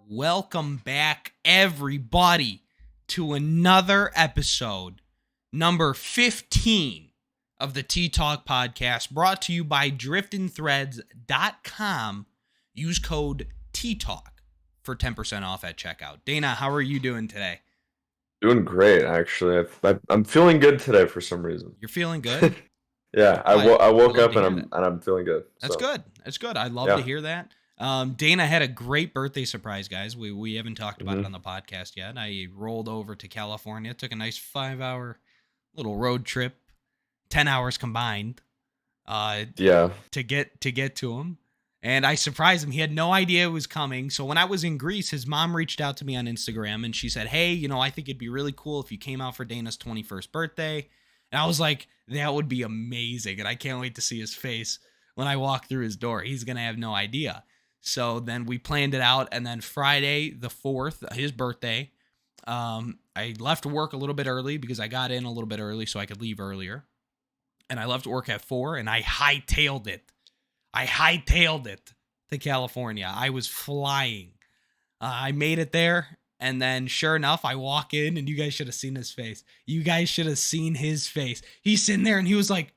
Welcome back, everybody, to another episode, number 15 of the T-Talk podcast, brought to you by DriftinThreads.com. Use code T-Talk for 10% off at checkout. Dana, how are you doing today? Doing great, actually. I'm feeling good today for some reason. You're feeling good? Yeah, I woke up and I'm feeling good. That's so. good. That's good. I love to hear that. Dana had a great birthday surprise, guys. We haven't talked about it on the podcast yet. I rolled over to California, took a nice 5-hour little road trip, 10 hours combined. To get to him, and I surprised him. He had no idea it was coming. So when I was in Greece, his mom reached out to me on Instagram, and she said, "Hey, I think it'd be really cool if you came out for Dana's 21st birthday." And I was like, "That would be amazing," and I can't wait to see his face when I walk through his door. He's gonna have no idea. So then we planned it out, and then Friday the 4th, his birthday, I left work a little bit early because I got in a little bit early so I could leave earlier. And I left work at 4, and I hightailed it. To California. I was flying. I made it there, and then sure enough, I walk in, and you guys should have seen his face. He's sitting there, and he was like,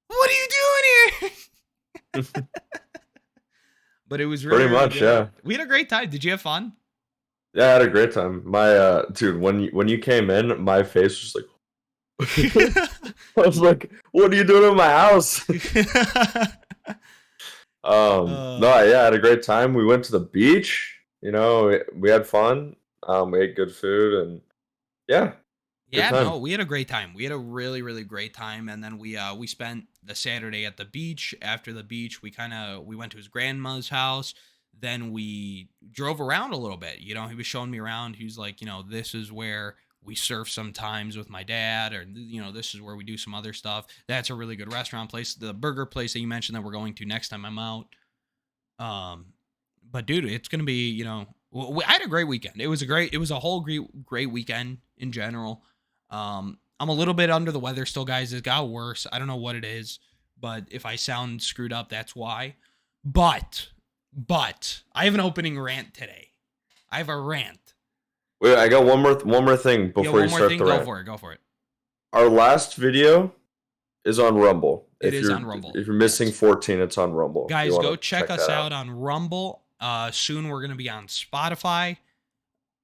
"What are you doing here?" But it was really pretty much, yeah. We had a great time. Did you have fun? Yeah, I had a great time. My dude, when you came in, my face was like, I was like, "What are you doing in my house?" No, yeah, I had a great time. We went to the beach. We had fun. We ate good food, and yeah. Yeah, no, we had a great time. We had a really, really great time, and then we spent the Saturday at the beach. After the beach, we went to his grandma's house. Then we drove around a little bit. He was showing me around. He was like, this is where we surf sometimes with my dad, or this is where we do some other stuff. That's a really good restaurant place. The burger place that you mentioned that we're going to next time I'm out. But dude, it's gonna be I had a great weekend. It was a whole great weekend in general. I'm a little bit under the weather still, guys. It got worse. I don't know what it is, but if I sound screwed up, that's why. But I have an opening rant today. I have a rant. Wait, I got one more thing before you start the rant. Go for it. Our last video is on Rumble. It is on Rumble. If you're missing 14, it's on Rumble. Guys, go check us out on Rumble. Soon we're going to be on Spotify.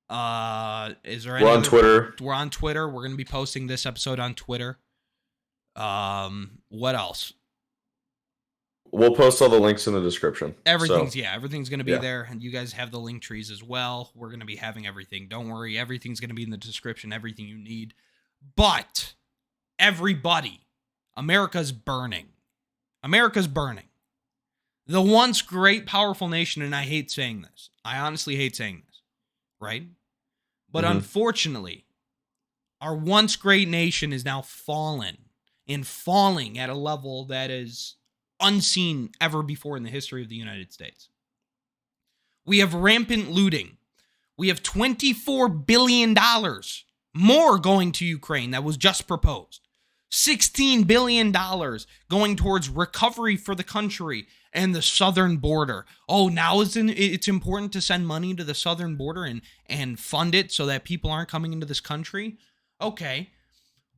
We're on Twitter. We're on Twitter. We're going to be posting this episode on Twitter. What else? We'll post all the links in the description. Everything's going to be there, and you guys have the link trees as well. We're going to be having everything. Don't worry, everything's going to be in the description, everything you need. But everybody, America's burning. The once great, powerful nation, and I hate saying this. I honestly hate saying this, right? But unfortunately, our once great nation is now falling at a level that is unseen ever before in the history of the United States. We have rampant looting. We have $24 billion more going to Ukraine that was just proposed. $16 billion going towards recovery for the country and the southern border. Oh, now it's important to send money to the southern border and fund it so that people aren't coming into this country? Okay.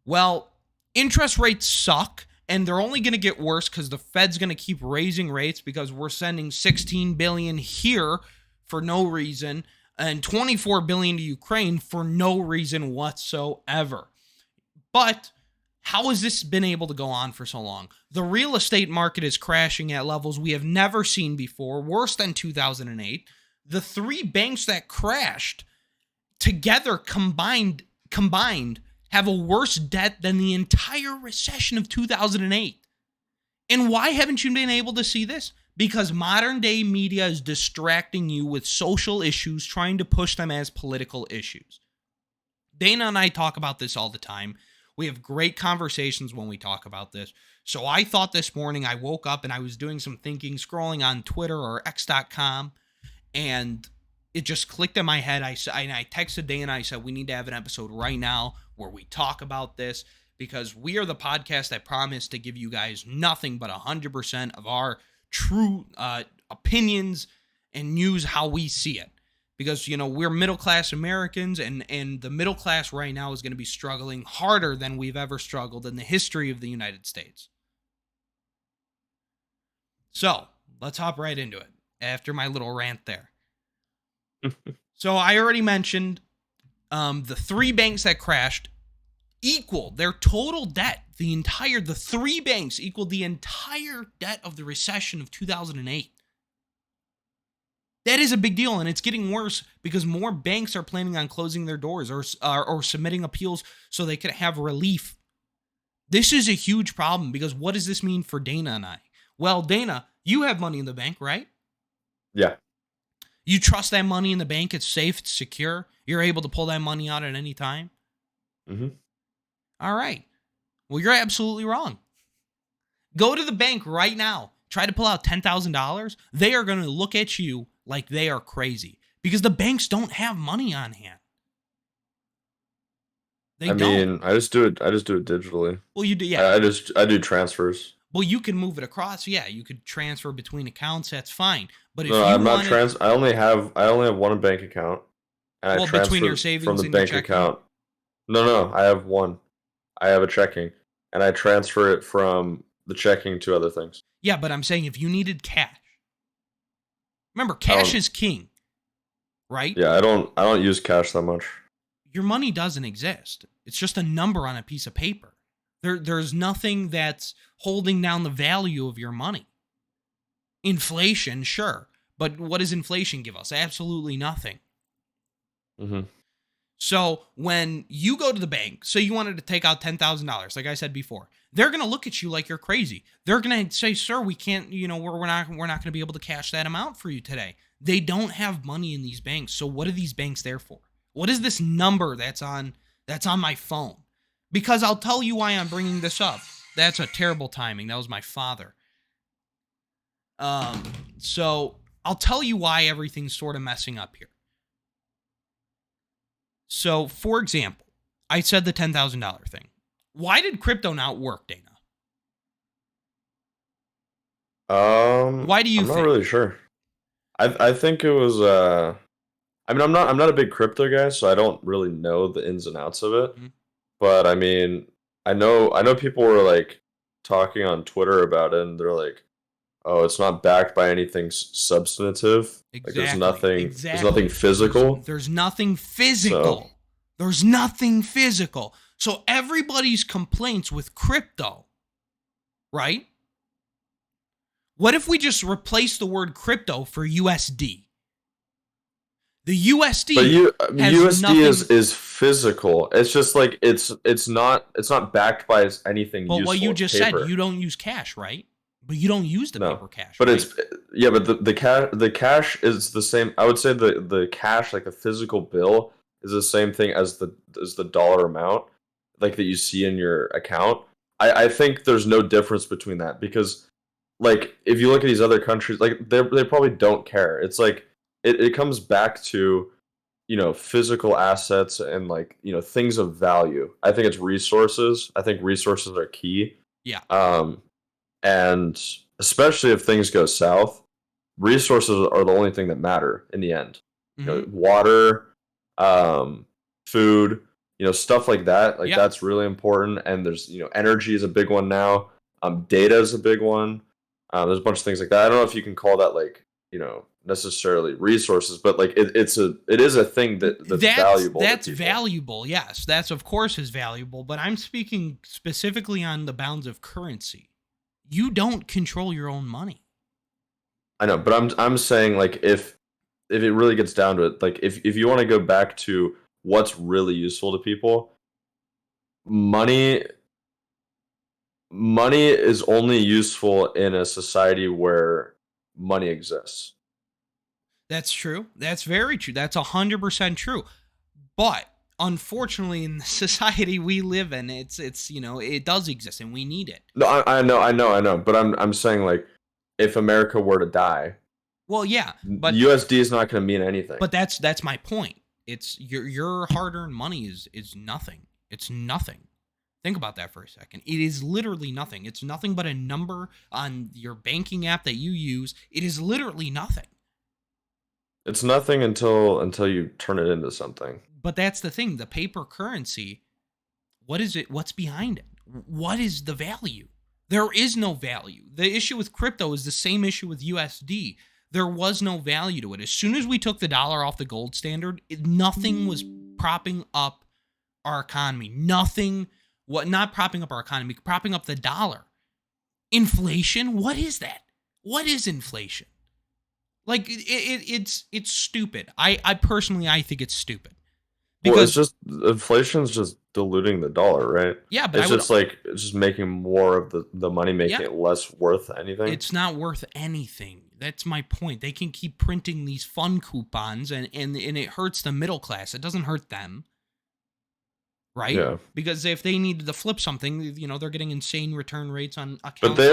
Well, interest rates suck, and they're only going to get worse because the Fed's going to keep raising rates because we're sending $16 billion here for no reason and $24 billion to Ukraine for no reason whatsoever. But how has this been able to go on for so long? The real estate market is crashing at levels we have never seen before, worse than 2008. The 3 banks that crashed together combined have a worse debt than the entire recession of 2008. And why haven't you been able to see this? Because modern day media is distracting you with social issues, trying to push them as political issues. Dana and I talk about this all the time. We have great conversations when we talk about this. So I thought this morning, I woke up and I was doing some thinking, scrolling on Twitter or X.com, and it just clicked in my head. I texted Dana, I said, we need to have an episode right now where we talk about this, because we are the podcast that promised to give you guys nothing but 100% of our true opinions and news how we see it. Because, we're middle-class Americans, and the middle class right now is going to be struggling harder than we've ever struggled in the history of the United States. So, let's hop right into it after my little rant there. So, I already mentioned the 3 banks that crashed equal their total debt. The 3 banks equaled the entire debt of the recession of 2008. That is a big deal, and it's getting worse because more banks are planning on closing their doors or submitting appeals so they could have relief. This is a huge problem because what does this mean for Dana and I? Well, Dana, you have money in the bank, right? Yeah. You trust that money in the bank? It's safe, it's secure. You're able to pull that money out at any time? Mm-hmm. All right. Well, you're absolutely wrong. Go to the bank right now. Try to pull out $10,000. They are going to look at you like they are crazy because the banks don't have money on hand. I mean, I just do it digitally. Well, you do, yeah. I do transfers. Well, you can move it across. Yeah, you could transfer between accounts. That's fine. But if I'm not I only have one bank account, and I transfer between your savings from the and bank your account. No, I have one. I have a checking, and I transfer it from the checking to other things. Yeah, but I'm saying if you needed cash, remember, cash is king, right? Yeah, I don't use cash that much. Your money doesn't exist. It's just a number on a piece of paper. There's nothing that's holding down the value of your money. Inflation, sure. But what does inflation give us? Absolutely nothing. Mm-hmm. So when you go to the bank, say you wanted to take out $10,000, like I said before, they're going to look at you like you're crazy. They're going to say, sir, we can't, we're not going to be able to cash that amount for you today. They don't have money in these banks. So what are these banks there for? What is this number that's on my phone? Because I'll tell you why I'm bringing this up. That's a terrible timing. That was my father. So I'll tell you why everything's sort of messing up here. So, for example, I said the $10,000 thing. Why did crypto not work, Dana? Why do you think? I'm not really sure. I think it was I mean, I'm not a big crypto guy, so I don't really know the ins and outs of it. Mm-hmm. But I mean, I know people were like talking on Twitter about it, and they're like, "Oh, it's not backed by anything substantive. Exactly. Like, there's nothing physical. There's nothing physical. So. There's nothing physical. So everybody's complaints with crypto, right? What if we just replace the word crypto for USD? The USD, but USD is physical. It's just like it's not backed by anything. But what you just said, you don't use cash, right? But you don't use the paper cash. But right? But the cash is the same. I would say the cash, like the physical bill, is the same thing as the dollar amount, like that you see in your account. I think there's no difference between that because, like, if you look at these other countries, like they probably don't care. It's like it comes back to, physical assets and like, things of value. I think it's resources. I think resources are key. Yeah. And especially if things go south, resources are the only thing that matter in the end. Mm-hmm. Water, food, stuff like that. Like that's really important. And there's, energy is a big one now. Data is a big one. There's a bunch of things like that. I don't know if you can call that like, necessarily resources, but like it is a thing that's valuable. That's valuable. Yes, that's of course is valuable. But I'm speaking specifically on the bounds of currency. You don't control your own money. I know, but I'm saying like if it really gets down to it, like if you want to go back to what's really useful to people, money is only useful in a society where money exists. That's true. That's very true. That's 100% true. But unfortunately, in the society we live in, it's it does exist and we need it. No, I know. But I'm saying like if America were to die, well, yeah, but USD is not going to mean anything. But that's my point. It's your hard-earned money is nothing. It's nothing. Think about that for a second. It is literally nothing. It's nothing but a number on your banking app that you use. It is literally nothing. It's nothing until you turn it into something. But that's the thing. The paper currency, what is it? What's behind it? What is the value? There is no value. The issue with crypto is the same issue with USD. There was no value to it. As soon as we took the dollar off the gold standard, nothing was propping up our economy. Nothing, not propping up our economy, propping up the dollar. Inflation? What is that? What is inflation? Like, it's stupid. I personally think it's stupid. Well, it's just inflation's just diluting the dollar, right? Yeah, but it's just making more of the money, making it less worth anything. It's not worth anything. That's my point. They can keep printing these fun coupons, and it hurts the middle class. It doesn't hurt them, right? Yeah. Because if they needed to flip something, they're getting insane return rates on accounts. But they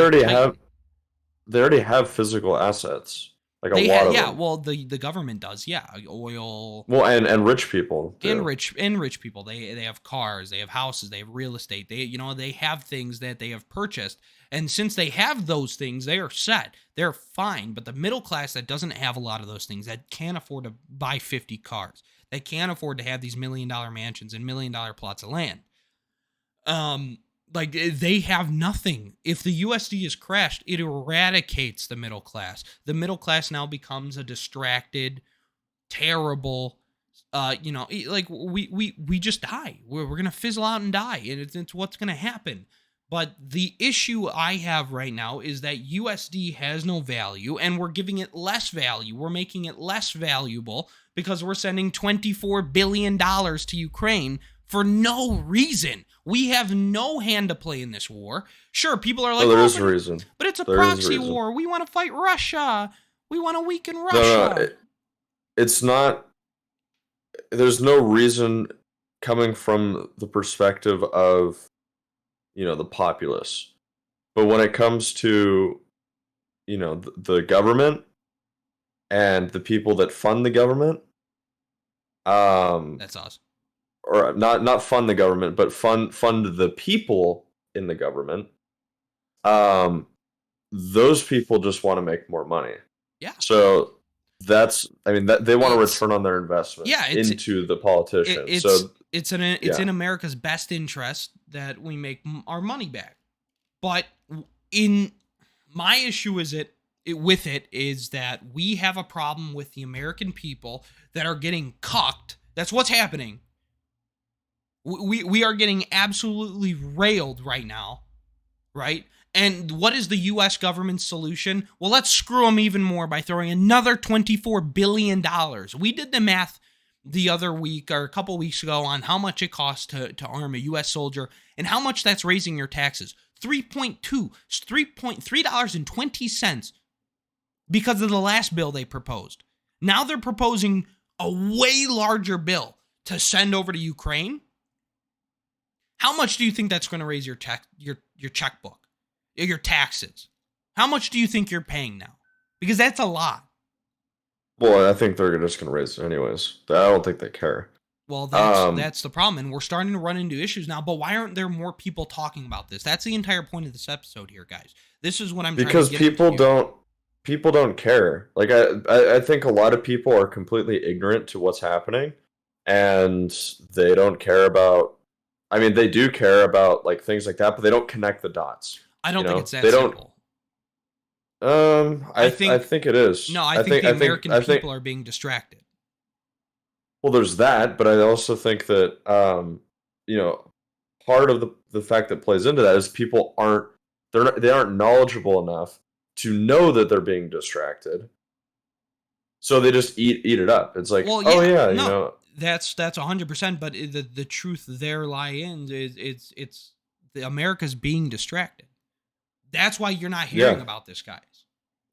already have physical assets. Like a lot of them. Well, the government does, oil. Well, and rich people do. And rich people, they have cars, they have houses, they have real estate. They have things that they have purchased, and since they have those things, they are set. They're fine. But the middle class that doesn't have a lot of those things, that can't afford to buy 50 cars, that can't afford to have these $1 million mansions and $1 million plots of land, like, they have nothing. If the USD is crashed, it eradicates the middle class. The middle class now becomes a distracted, terrible, like we just die. We're going to fizzle out and die, and it's what's going to happen. But the issue I have right now is that USD has no value, and we're giving it less value. We're making it less valuable because we're sending $24 billion to Ukraine for no reason. We have no hand to play in this war. Sure, people are like, there is a reason. But it's a proxy war. We want to fight Russia. We want to weaken Russia. No, it's not. There's no reason coming from the perspective of, the populace. But when it comes to, the government and the people that fund the government, that's us. Or not fund the government, but fund the people in the government. Those people just want to make more money. Yeah. So they want to return on their investment into the politicians. It's in America's best interest that we make our money back. But in my issue is that we have a problem with the American people that are getting cucked. That's what's happening. We are getting absolutely railed right now, right? And what is the U.S. government's solution? Well, let's screw them even more by throwing another $24 billion. We did the math the other week or a couple weeks ago on how much it costs to arm a U.S. soldier and how much that's raising your taxes. $3.20 because of the last bill they proposed. Now they're proposing a way larger bill to send over to Ukraine. How much do you think that's going to raise your checkbook, your taxes? How much do you think you're paying now? Because that's a lot. Well, I think they're just going to raise it anyways. I don't think they care. Well, that's the problem, and we're starting to run into issues now. But why aren't there more people talking about this? That's the entire point of this episode here, guys. This is what I'm trying to get people don't care. Like I think a lot of people are completely ignorant to what's happening, and they don't care about. I mean, they do care about like things like that, but they don't connect the dots. I don't think it's that simple. I think it is. No, I think the American people are being distracted. Well, there's that, but I also think that part of the fact that plays into that is people aren't knowledgeable enough to know that they're being distracted, so they just eat it up. It's like, that's 100%. But the truth there lie in is it's America's being distracted. That's why you're not hearing about this, guys.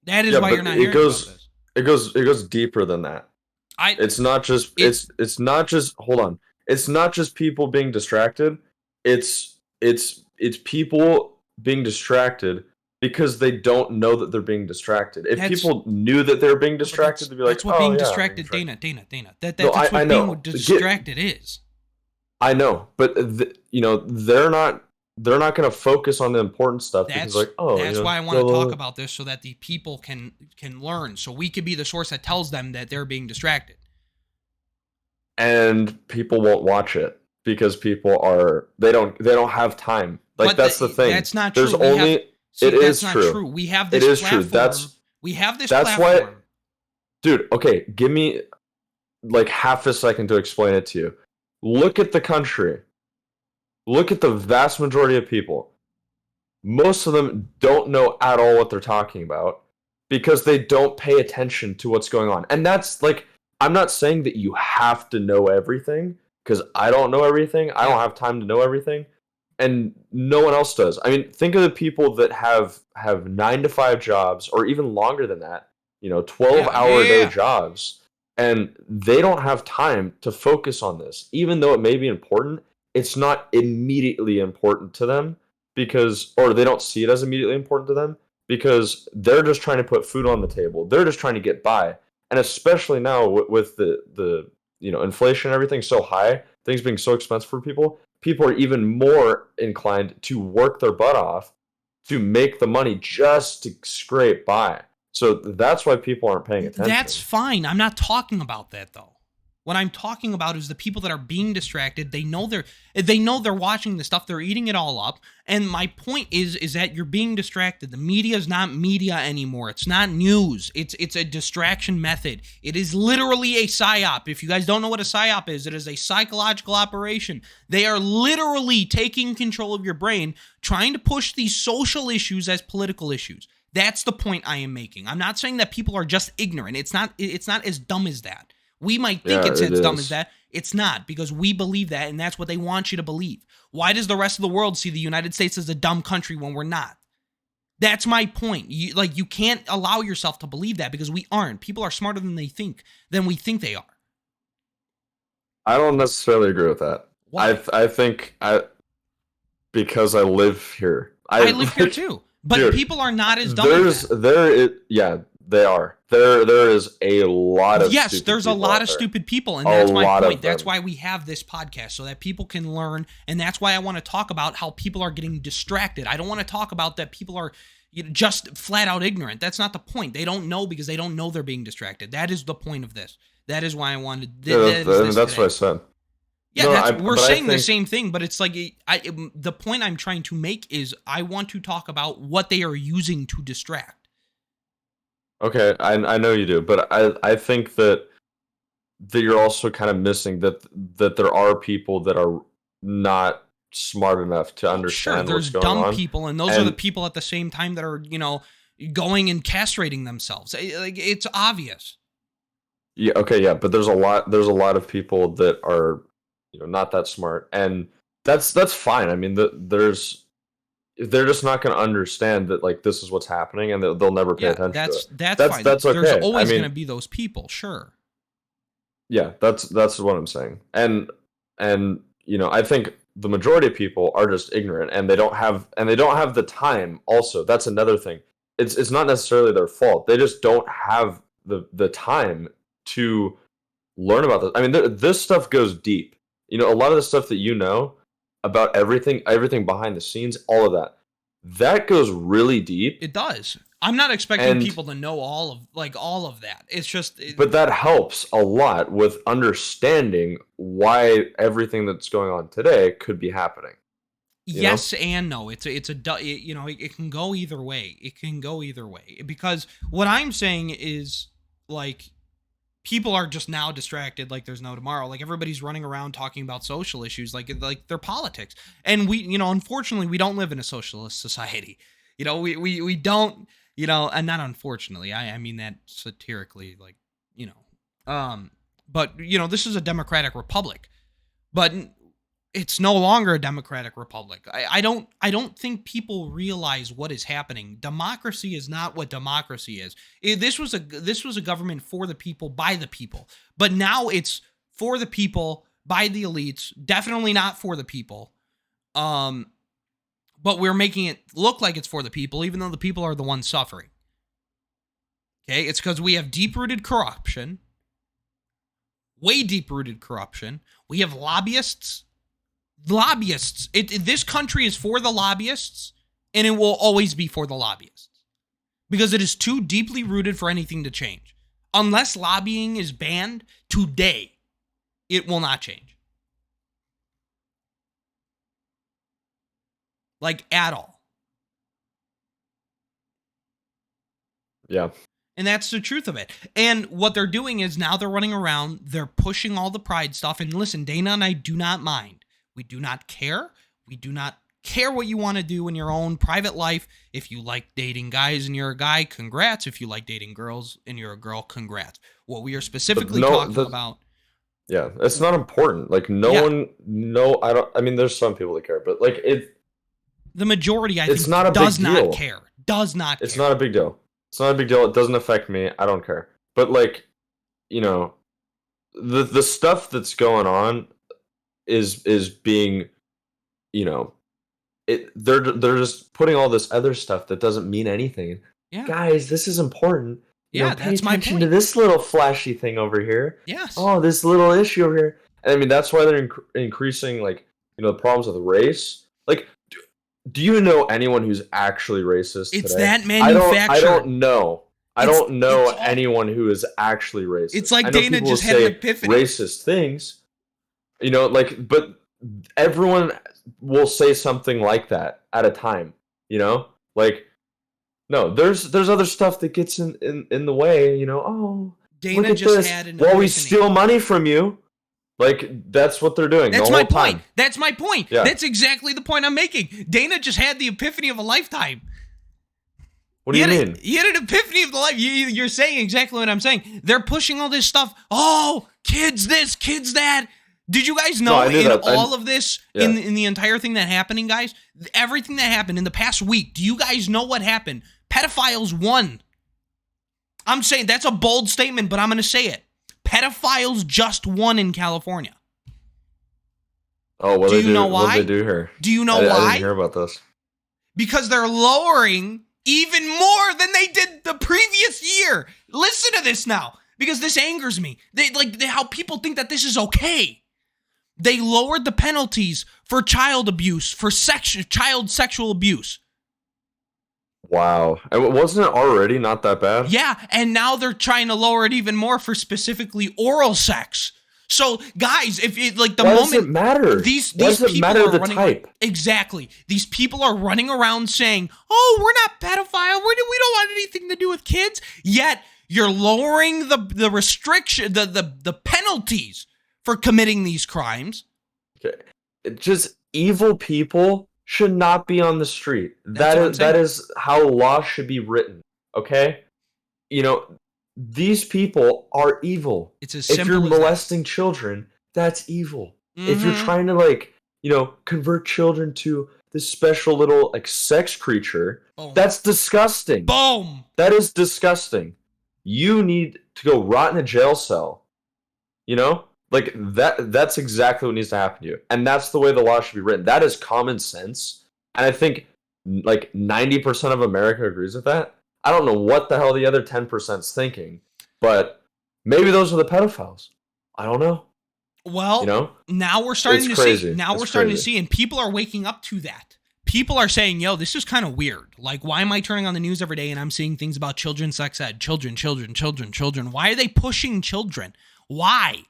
That is why you're not hearing about this. It goes deeper than that. It's not just hold on. It's not just people being distracted. It's people being distracted because they don't know that they're being distracted. If people knew that they're being distracted, they'd be like, that's what being distracted, Dana. That's what being distracted is. I know, but they're not going to focus on the important stuff because That's like, oh, that's why I blah, want to blah, talk blah. about this so that the people can learn. So we could be the source that tells them that they're being distracted. And people won't watch it because they don't have time. Like But that's the thing. that's not There's true. We have only it see that's is not true. true. We have It this is true. platform. We have this That's why, platform. dude, okay, give me like half a second to explain it to you. Look at the country. Look at the vast majority of people. Most of them don't know at all what they're talking about because they don't pay attention to what's going on. And that's like, I'm not saying that you have to know everything because I don't know everything. I don't have time to know everything. And no one else does. I mean, think of the people that have 9 to 5 jobs or even longer than that, 12 Yeah, yeah, hour a yeah, day yeah. jobs. And they don't have time to focus on this. Even though it may be important, it's not immediately important to them because, or they don't see it as immediately important to them because they're just trying to put food on the table. They're just trying to get by. And especially now with the inflation and everything so high, things being so expensive for people are even more inclined to work their butt off to make the money just to scrape by. So that's why people aren't paying That's attention. fine. I'm not talking about that though. What I'm talking about is the people that are being distracted. They know they're watching the stuff. They're eating it all up. And my point is that you're being distracted. The media is not media anymore. It's not news. It's a distraction method. It is literally a psyop. If you guys don't know what a psyop is, it is a psychological operation. They are literally taking control of your brain, trying to push these social issues as political issues. That's the point I am making. I'm not saying that people are just ignorant. It's not as dumb as that. We might think Yeah, it's it as dumb as is. that. It's not, because we believe that, and that's what they want you to believe. Why does the rest of the world see the United States as a dumb country when we're not? That's my point. You can't allow yourself to believe that because we aren't. People are smarter than we think they are. I don't necessarily agree with that. Why? I think because I live here. I I live here like, too, but dude. people are not as dumb as that. Yeah, they are. There is a lot of Yes, stupid there's a people lot out of there. stupid people, and A that's my lot point. of That's them. why we have this podcast, so that people can learn, and that's why I want to talk about how people are getting distracted. I don't want to talk about that people are just flat out ignorant. That's not the point. They don't know because they don't know they're being distracted. That is the point of this. That is why I wanted. Yeah, That is this that's what I today. said. Yeah, No, we're but I saying the think same thing, but it's like the point I'm trying to make is I want to talk about what they are using to distract. okay, I know you do, but I think that you're also kind of missing that there are people that are not smart enough to Oh, sure. understand what's There's going dumb on, people, and those are the and people at the same time that are, going and castrating themselves. Like, it's obvious. yeah, okay, yeah, but there's a lot of people that are not that smart, and that's fine. I mean, they're just not going to understand that like this is what's happening, and they'll never pay Yeah, attention to it. that's That's fine. that's There's okay. I always going to mean, be those people, sure. yeah, that's what I'm saying. And I think the majority of people are just ignorant and they don't have the time also. That's another thing. It's not necessarily their fault. They just don't have the time to learn about this. I mean, this stuff goes deep. A lot of the stuff that about everything behind the scenes, all of that goes really deep. It does. I'm not expecting And people to know all of that. It's just but that helps a lot with understanding why everything that's going on today could be happening. You know? yes and no. It can go either way. It can go either way because what I'm saying is like people are just now distracted like there's no tomorrow. Like everybody's running around talking about social issues like they're politics. And unfortunately we don't live in a socialist society. We don't, and not unfortunately. I mean that satirically, like, but this is a democratic republic. But it's no longer a democratic republic. I don't think people realize what is happening. Democracy is not what democracy is. This was a government for the people by the people. But now it's for the people by the elites, definitely not for the people. But we're making it look like it's for the people even though the people are the ones suffering. Okay? It's cuz we have deep-rooted corruption. Way deep-rooted corruption. We have lobbyists Lobbyists. This country is for the lobbyists, and it will always be for the lobbyists. Because it is too deeply rooted for anything to change. Unless lobbying is banned today, it will not change. Like, at all. Yeah. And that's the truth of it. And what they're doing is now they're running around, they're pushing all the pride stuff. And listen, Dana and I do not mind. We do not care. We do not care what you want to do in your own private life. If you like dating guys and you're a guy, congrats. If you like dating girls and you're a girl, congrats. What we are specifically talking about. Yeah, it's not important. Like, I mean, there's some people that care, but like the majority, I think, does not care. Does not care. It's not a big deal. It's not a big deal. It doesn't affect me. I don't care. But like, you know, the stuff that's going on is being, you know, they're just putting all this other stuff that doesn't mean anything. Yeah. Guys, this is important. Yeah, pay attention to this little flashy thing over here. Yes. Oh, this little issue over here. And I mean, that's why they're increasing, like, you know, the problems with race. Like, do you know anyone who's actually racist It's today? that manufacturer. I don't know. I don't know anyone who is actually racist. It's like Dana just had an epiphany. Racist things. You know, like, but everyone will say something like that at a time. You know? Like, no, there's other stuff that gets in the way, you know. Oh, Dana look at just this. had an While we epiphany. steal money from you. Like, that's what they're doing. That's the my whole point. time. That's my point. Yeah. That's exactly the point I'm making. Dana just had the epiphany of a lifetime. What do you mean? He had an epiphany of the life. You're saying exactly what I'm saying. They're pushing all this stuff. Oh, kids this, kids that. Did you guys know all of this, yeah. in the entire thing that happening, guys? Everything that happened in the past week, do you guys know what happened? Pedophiles won. I'm saying that's a bold statement, but I'm going to say it. Pedophiles just won in California. Oh, what do you know why? What did they do here? Do you know why? I didn't hear about this. Because they're lowering even more than they did the previous year. Listen to this now, because this angers me. How people think that this is okay. They lowered the penalties for child abuse, for child sexual abuse. Wow. And wasn't it already not that bad? Yeah, and now they're trying to lower it even more for specifically oral sex. So, guys, if it, like the Why moment does it matter? these Why does it people matter are the running type? Exactly. These people are running around saying, "Oh, we're not pedophile. We don't want anything to do with kids." Yet you're lowering the restriction, the penalties for committing these crimes. Okay. Just evil people should not be on the street. That is how laws should be written. Okay? You know, these people are evil. It's as if simple you're as molesting children, that's evil. Mm-hmm. If you're trying to, like, you know, convert children to this special little, like, sex creature, that's disgusting. Boom. That is disgusting. You need to go rot in a jail cell. You know? Like, that's exactly what needs to happen to you. And that's the way the law should be written. That is common sense. And I think, like, 90% of America agrees with that. I don't know what the hell the other 10% is thinking. But maybe those are the pedophiles. I don't know. Well, you know? Now we're starting to see. Now we're starting to see, and people are waking up to that. People are saying, yo, this is kind of weird. Like, why am I turning on the news every day and I'm seeing things about children, sex ed, children? Why are they pushing children? Why?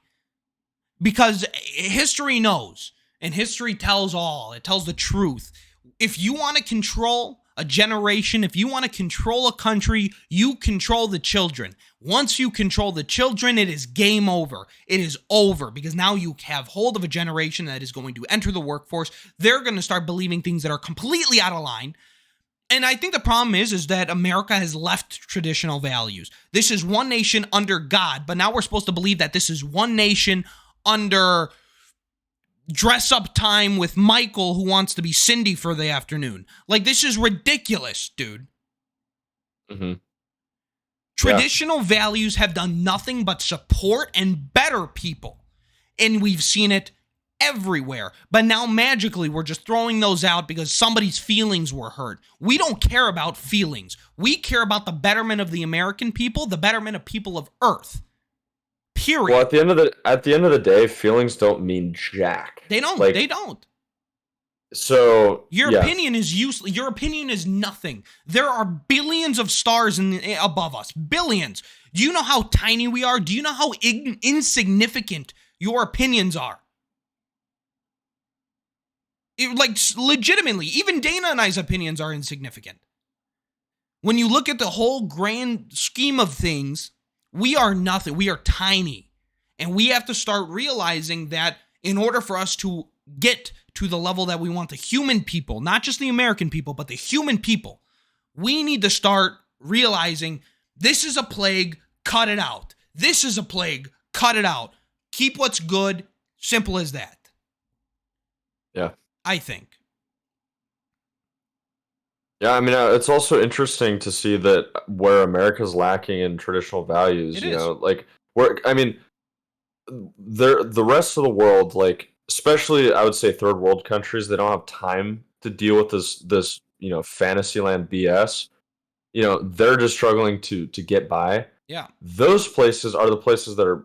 Because history knows, and history tells all. It tells the truth. If you want to control a generation, if you want to control a country, you control the children. Once you control the children, it is game over. It is over, because now you have hold of a generation that is going to enter the workforce. They're going to start believing things that are completely out of line. And I think the problem is that America has left traditional values. This is one nation under God, but now we're supposed to believe that this is one nation under dress up time with Michael, who wants to be Cindy for the afternoon. Like, this is ridiculous, dude. Mm-hmm. Traditional values have done nothing but support and better people. And we've seen it everywhere. But now magically we're just throwing those out because somebody's feelings were hurt. We don't care about feelings. We care about the betterment of the American people, the betterment of people of Earth. Period. Well, at the end of the day, feelings don't mean jack. They don't. Like, they don't. So Your yeah. opinion is useless. Your opinion is nothing. There are billions of stars above us. Billions. Do you know how tiny we are? Do you know how insignificant your opinions are? Like, legitimately, even Dana and I's opinions are insignificant. When you look at the whole grand scheme of things, we are nothing. We are tiny. And we have to start realizing that in order for us to get to the level that we want, the human people, not just the American people, but the human people, we need to start realizing this is a plague, cut it out. This is a plague, cut it out. Keep what's good, simple as that. Yeah. I think. Yeah, I mean, it's also interesting to see that where America's lacking in traditional values, It you is. know, like I mean, the rest of the world, like especially I would say third world countries, they don't have time to deal with this Fantasyland BS. You know, they're just struggling to get by. Yeah. Those places are the places that are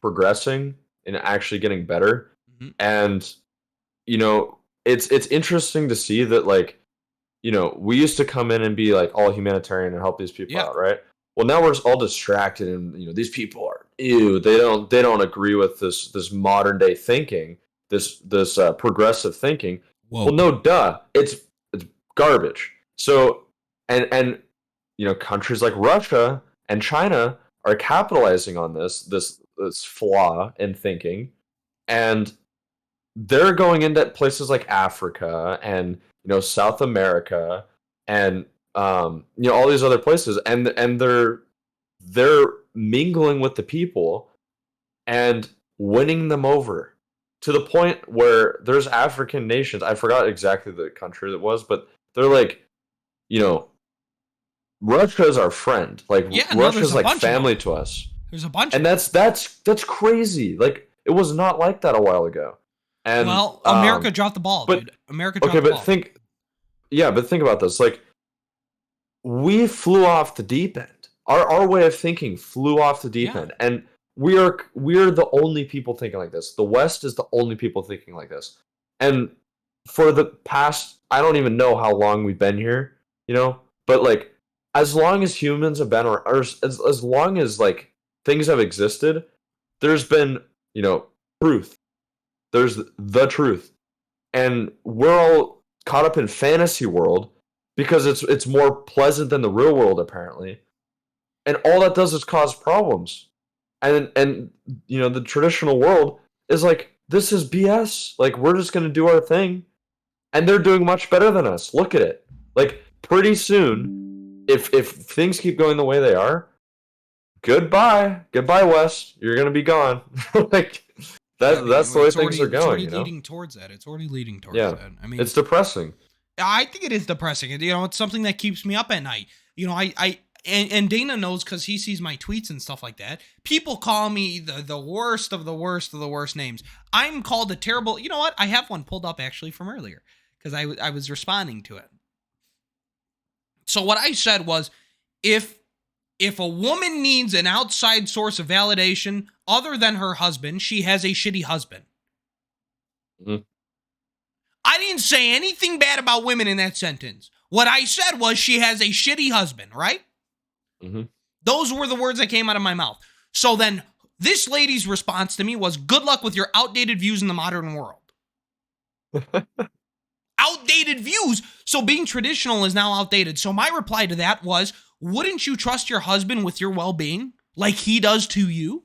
progressing and actually getting better. Mm-hmm. And it's interesting to see that, like, we used to come in and be like all humanitarian and help these people out, right? Well, now we're just all distracted, and these people are they don't agree with this modern day thinking, this progressive thinking. Whoa. Well, no, duh, it's garbage. So, and countries like Russia and China are capitalizing on this flaw in thinking, and they're going into places like Africa and South America and all these other places, and they're mingling with the people and winning them over to the point where there's African nations. I forgot exactly the country that was, but they're like, Russia is our friend. Like, Russia's like family to us. There's a bunch, and that's crazy. Like, it was not like that a while ago. And, well, America dropped the ball, dude. America dropped the ball. But think about this. Like, we flew off the deep end. Our way of thinking flew off the deep end, and we're the only people thinking like this. The West is the only people thinking like this. And for the past, I don't even know how long we've been here, but like, as long as humans have been, or as long as like things have existed, there's been truth. There's the truth, and we're all caught up in fantasy world because it's more pleasant than the real world, apparently, and all that does is cause problems. And the traditional world is like, this is BS. Like, we're just gonna do our thing, and they're doing much better than us. Look at it. Like, pretty soon, if things keep going the way they are, goodbye West. You're gonna be gone. Like. That's the way things are going. It's already leading towards that. It's already leading towards that. I mean, it's depressing. I think it is depressing. It's something that keeps me up at night. And Dana knows because he sees my tweets and stuff like that. People call me the worst of the worst of the worst names. I'm called a terrible. You know what? I have one pulled up actually from earlier because I was responding to it. So what I said was, if a woman needs an outside source of validation other than her husband, she has a shitty husband. Mm-hmm. I didn't say anything bad about women in that sentence. What I said was she has a shitty husband, right? Mm-hmm. Those were the words that came out of my mouth. So then this lady's response to me was, good luck with your outdated views in the modern world. Outdated views. So being traditional is now outdated. So my reply to that was, wouldn't you trust your husband with your well-being like he does to you?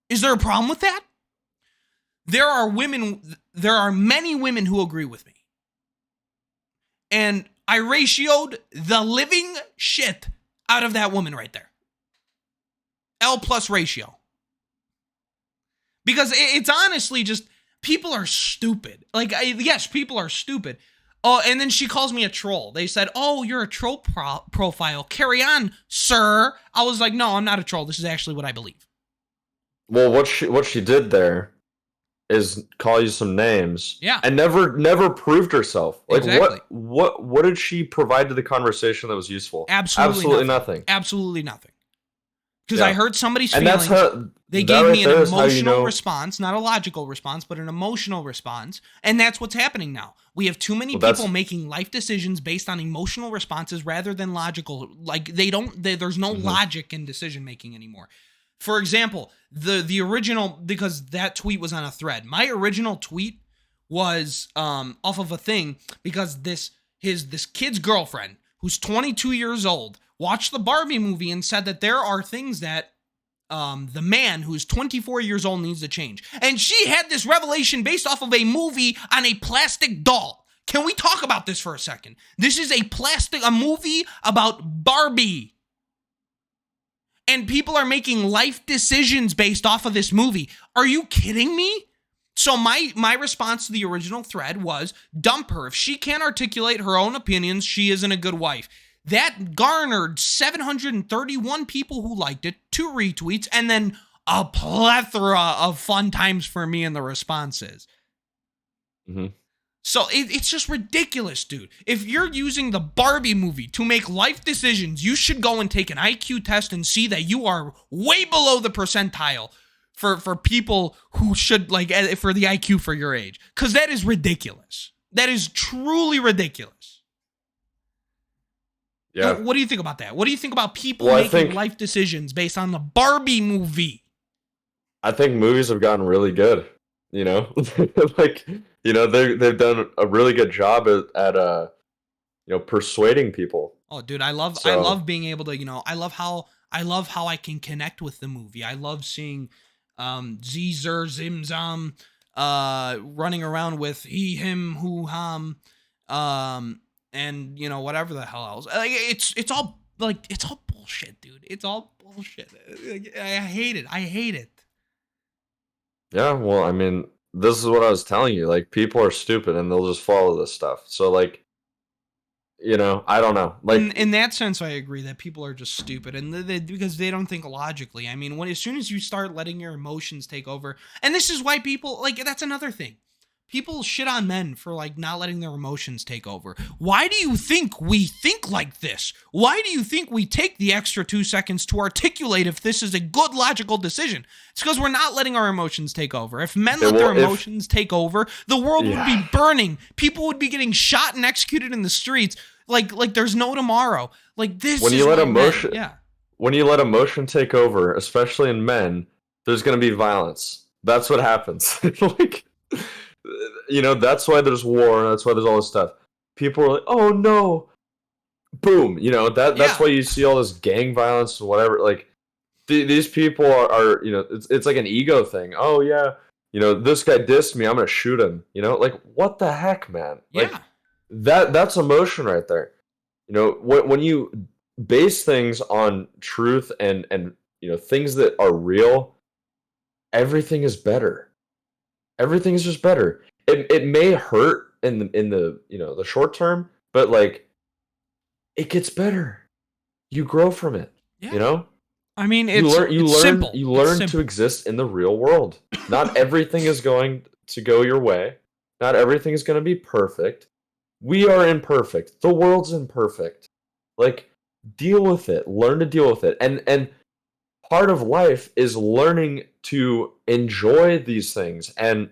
Is there a problem with that? There are many women who agree with me. And I ratioed the living shit out of that woman right there. L plus ratio. Because it's honestly just, people are stupid. Like, yes, people are stupid. Oh, and then she calls me a troll. They said, oh, you're a troll profile. Carry on, sir. I was like, no, I'm not a troll. This is actually what I believe. Well, what she did there is call you some names. Yeah. And never proved herself. Like, exactly. What did she provide to the conversation that was useful? Absolutely nothing. Absolutely nothing. Because I hurt somebody's and feelings. They gave me an emotional response, not a logical response, but an emotional response. And that's what's happening now. We have too many people making life decisions based on emotional responses rather than logical. Like there's no logic in decision making anymore. For example, the original, because that tweet was on a thread. My original tweet was off of a thing because this kid's girlfriend, who's 22 years old, watched the Barbie movie and said that there are things that the man who's 24 years old needs to change. And she had this revelation based off of a movie on a plastic doll. Can we talk about this for a second? This is a movie about Barbie. And people are making life decisions based off of this movie. Are you kidding me? So my response to the original thread was, dump her. If she can't articulate her own opinions, she isn't a good wife. That garnered 731 people who liked it, 2 retweets, and then a plethora of fun times for me in the responses. Mm-hmm. So it's just ridiculous, dude. If you're using the Barbie movie to make life decisions, you should go and take an IQ test and see that you are way below the percentile for people who should, like, for the IQ for your age. Because that is ridiculous. That is truly ridiculous. Yeah. What do you think about that? What do you think about people making life decisions based on the Barbie movie? I think movies have gotten really good. Like, they've done a really good job at persuading people. Oh, dude, I love being able to, I love how I can connect with the movie. I love seeing Zer Zimzam running around with he, him, who, hum, and whatever the hell else. Like it's all bullshit, dude. It's all bullshit. I hate it. Yeah, well, I mean, this is what I was telling you. Like, people are stupid and they'll just follow this stuff. So, like, I don't know. Like, in that sense, I agree that people are just stupid, and because they don't think logically. I mean, as soon as you start letting your emotions take over, and this is why people, like, that's another thing. People shit on men for, like, not letting their emotions take over. Why do you think we think like this? Why do you think we take the extra 2 seconds to articulate if this is a good logical decision? It's because we're not letting our emotions take over. If men let their emotions take over, the world would be burning. People would be getting shot and executed in the streets like there's no tomorrow. Like, this when is you let what emotion, when you let emotion take over, especially in men, there's going to be violence. That's what happens. Like, that's why there's war, and that's why there's all this stuff. People are like, oh no, boom, that's why you see all this gang violence and whatever. Like, these people are it's like an ego thing. Oh yeah, this guy dissed me, I'm gonna shoot him. Like, what the heck, man? Like, that's emotion right there. When you base things on truth and things that are real, everything is better. Everything is just better. It may hurt in the the short term, but, like, it gets better. You grow from it. I mean, it's simple. You learn to exist in the real world. Not everything is going to go your way. Not everything is going to be perfect. We are imperfect. The world's imperfect. Like, deal with it. Learn to deal with it. And part of life is learning to enjoy these things and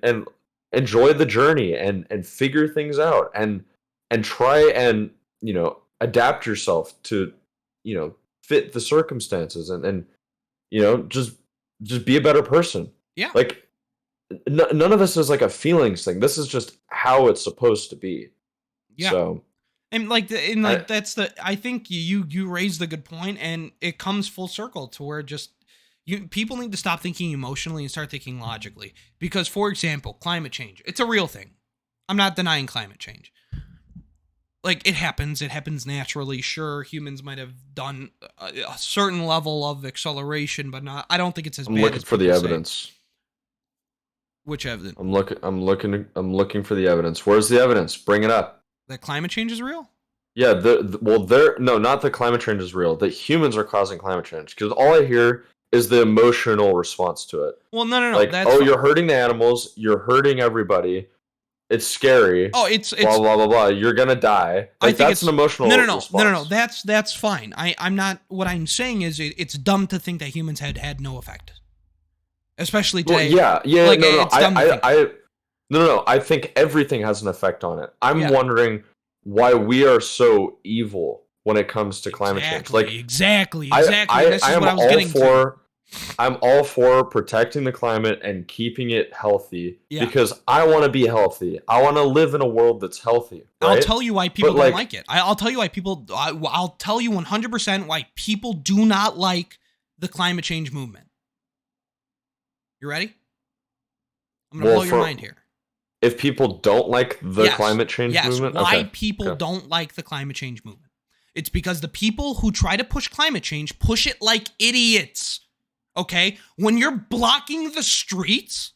enjoy the journey and figure things out and try and adapt yourself to fit the circumstances and just be a better person. Yeah. Like, none of this is like a feelings thing. This is just how it's supposed to be. Yeah. So, and that's I think you raised the good point, and it comes full circle to where just people need to stop thinking emotionally and start thinking logically. Because, for example, climate change, it's a real thing. I'm not denying climate change. Like, it happens naturally. Sure, humans might have done a certain level of acceleration, but not. I don't think it's as bad. I'm looking for the evidence. Which evidence? I'm looking for the evidence. Where's the evidence? Bring it up. That climate change is real? Yeah, not that climate change is real. That humans are causing climate change. Because all I hear is the emotional response to it. Well, no. Like, you're hurting the animals. You're hurting everybody. it's scary. Oh, it's blah blah blah blah. You're gonna die. I Like think that's an emotional response. No. That's fine. I'm not. What I'm saying is it's dumb to think that humans had no effect, especially today. Well, yeah. Like, no. it's dumb to think. No. I think everything has an effect on it. I'm Yeah. wondering why we are so evil when it comes to climate change. Like exactly. I This is am what I was all getting for. to. I'm all for protecting the climate and keeping it healthy because I want to be healthy. I want to live in a world that's healthy. Right? I'll tell you why people don't like it. I'll tell you why people. I'll tell you 100% why people do not like the climate change movement. You ready? I'm gonna blow your mind here. If people don't like the climate change movement, why people don't like the climate change movement? It's because the people who try to push climate change push it like idiots. Okay? When you're blocking the streets,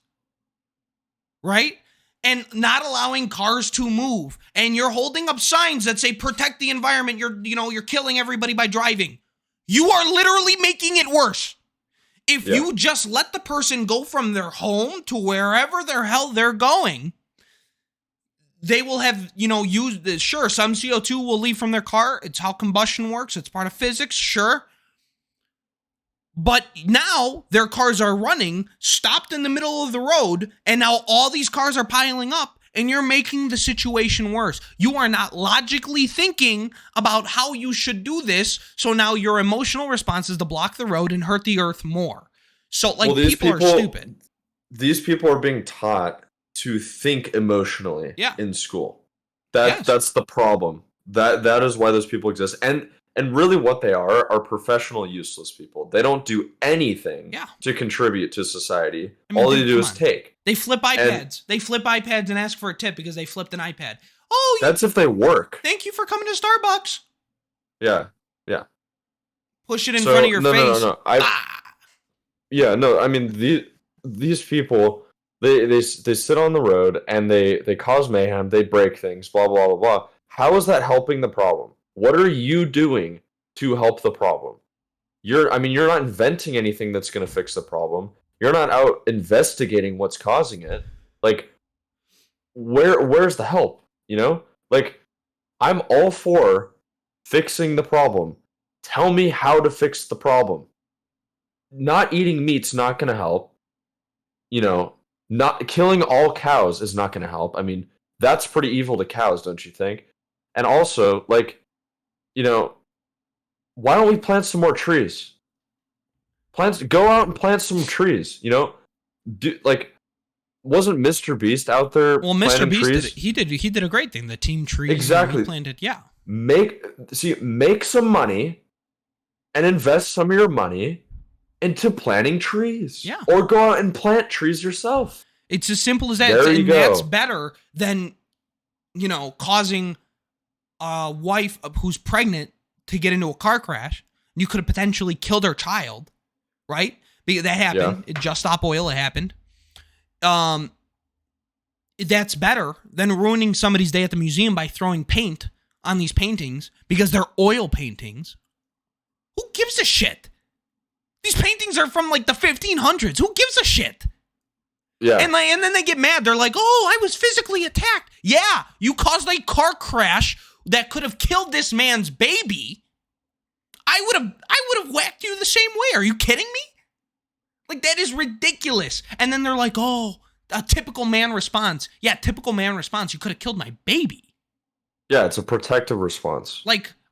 right? And not allowing cars to move, and you're holding up signs that say protect the environment, you're killing everybody by driving. You are literally making it worse. If you just let the person go from their home to wherever the hell they're going, they will have, used this. Sure, some CO2 will leave from their car. It's how combustion works. It's part of physics, sure. But now their cars are running, stopped in the middle of the road, and now all these cars are piling up, and you're making the situation worse. You are not logically thinking about how you should do this, so now your emotional response is to block the road and hurt the earth more. So, people are stupid. These people are being taught to think emotionally in school. That's the problem. That is why those people exist. And really what they are professional useless people. They don't do anything to contribute to society. All they do is take. They flip iPads. They flip iPads and ask for a tip because they flipped an iPad. That's if they work. Thank you for coming to Starbucks. Yeah. Push it in front of your face. No. I mean, these people, they sit on the road and they cause mayhem. They break things. Blah blah blah blah. How is that helping the problem? What are you doing to help the problem? You're not inventing anything that's going to fix the problem. You're not out investigating what's causing it. Like, where's the help? Like, I'm all for fixing the problem. Tell me how to fix the problem. Not eating meat's not going to help. Not killing all cows is not going to help. I mean, that's pretty evil to cows, don't you think? And also, like, why don't we plant some more trees? Go out and plant some trees. Wasn't Mr. Beast out there? Well, Mr. Beast he did a great thing. The team trees exactly planted. Yeah. Make some money, and invest some of your money into planting trees. Yeah. Or go out and plant trees yourself. It's as simple as that. There you go. That's better than causing a wife who's pregnant to get into a car crash. You could have potentially killed her child, right? That happened. It Just Stop Oil. It happened. That's better than ruining somebody's day at the museum by throwing paint on these paintings because they're oil paintings. Who gives a shit? These paintings are from the 1500s. Who gives a shit? Yeah. And then they get mad. They're like, "Oh, I was physically attacked." Yeah, you caused a car crash that could have killed this man's baby. I would have whacked you the same way. Are you kidding me? That is ridiculous. And then they're like, "Oh, a typical man response." Yeah, typical man response. You could have killed my baby. Yeah, it's a protective response.